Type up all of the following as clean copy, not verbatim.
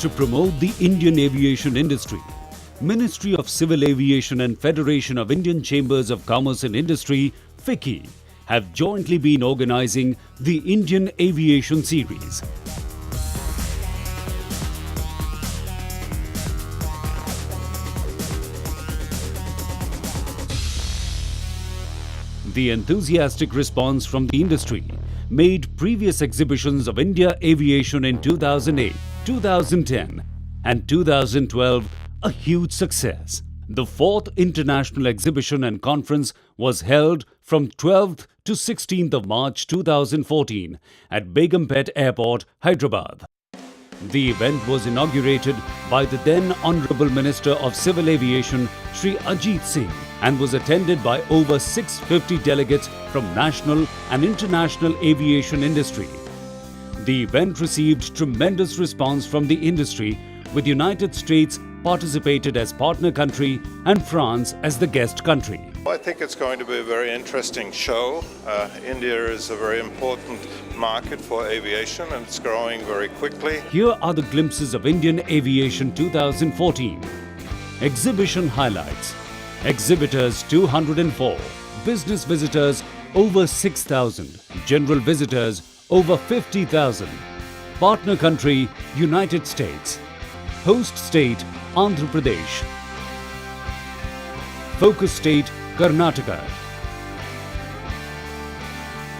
To promote the Indian aviation industry, Ministry of Civil Aviation and Federation of Indian Chambers of Commerce and Industry, FICCI, have jointly been organizing the Indian Aviation Series. The enthusiastic response from the industry made previous exhibitions of India aviation in 2008, 2010 and 2012 a huge success. The fourth international exhibition and conference was held from 12th to 16th of March 2014 at Begumpet Airport, Hyderabad. The event was inaugurated by the then Honorable Minister of Civil Aviation, Shri Ajit Singh, and was attended by over 650 delegates from national and international aviation industry. The event received tremendous response from the industry, with United States participated as partner country and France as the guest country. I think it's going to be a very interesting show. India is a very important market for aviation and it's growing very quickly. Here are the glimpses of Indian Aviation 2014. Exhibition highlights. Exhibitors 204. Business visitors over 6,000. General visitors over 50,000. Partner country United States. Host state Andhra Pradesh. Focus state Karnataka.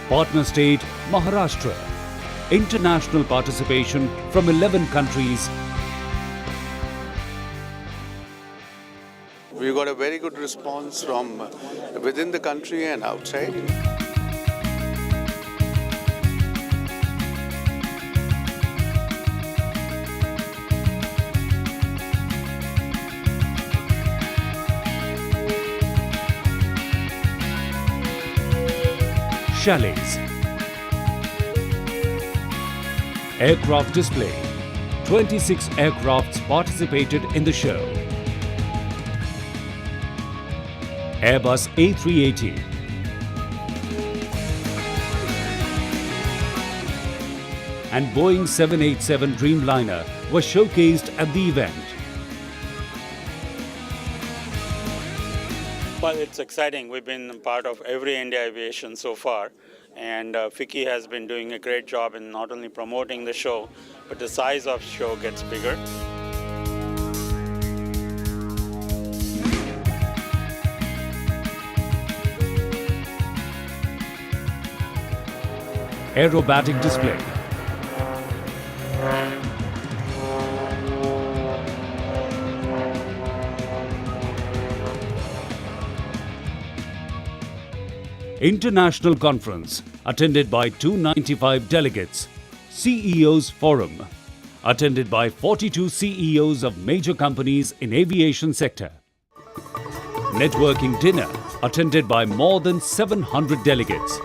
Partner state Maharashtra. International participation from 11 countries. We got a very good response from within the country and outside. Chalets. Aircraft display. 26 aircrafts participated in the show. Airbus A380. And Boeing 787 Dreamliner were showcased at the event. Well, it's exciting. We've been part of every India aviation so far, and FICCI has been doing a great job in not only promoting the show, but the size of the show gets bigger. Aerobatic display. International conference attended by 295 delegates. CEOs Forum attended by 42 CEOs of major companies in aviation sector. Networking dinner attended by more than 700 delegates.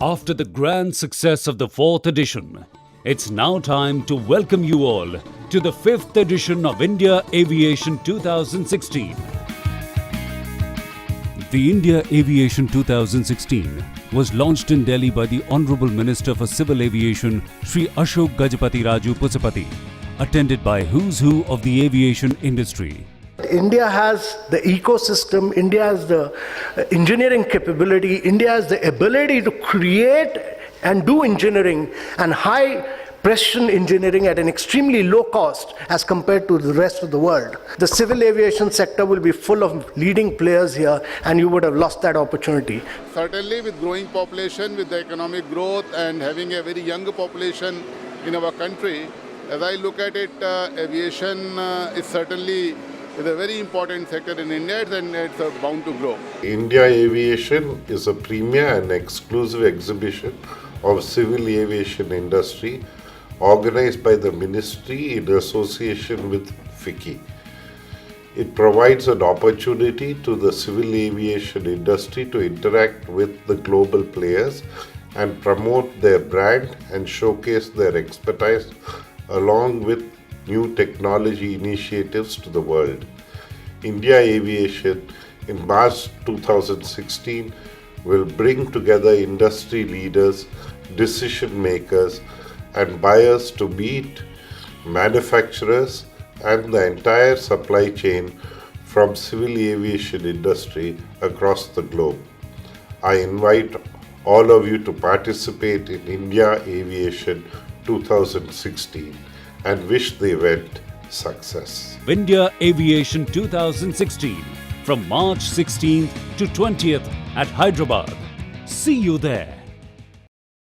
After the grand success of the 4th edition, it's now time to welcome you all to the 5th edition of India Aviation 2016. The India Aviation 2016 was launched in Delhi by the Honorable Minister for Civil Aviation, Shri Ashok Gajapati Raju Pusapati, attended by who's who of the aviation industry. India has the ecosystem, India has the engineering capability, India has the ability to create and do engineering and high precision engineering at an extremely low cost as compared to the rest of the world. The civil aviation sector will be full of leading players here and you would have lost that opportunity. Certainly with growing population, with the economic growth and having a very young population in our country, as I look at it, aviation is certainly a very important sector in India and it's bound to grow. India Aviation is a premier and exclusive exhibition of civil aviation industry organized by the ministry in association with FICCI. It provides an opportunity to the civil aviation industry to interact with the global players and promote their brand and showcase their expertise along with new technology initiatives to the world. India Aviation in March 2016 will bring together industry leaders, decision makers, and buyers to meet manufacturers and the entire supply chain from civil aviation industry across the globe. I invite all of you to participate in India Aviation 2016 and wish the event success. India Aviation 2016 from March 16th to 20th at Hyderabad. See you there.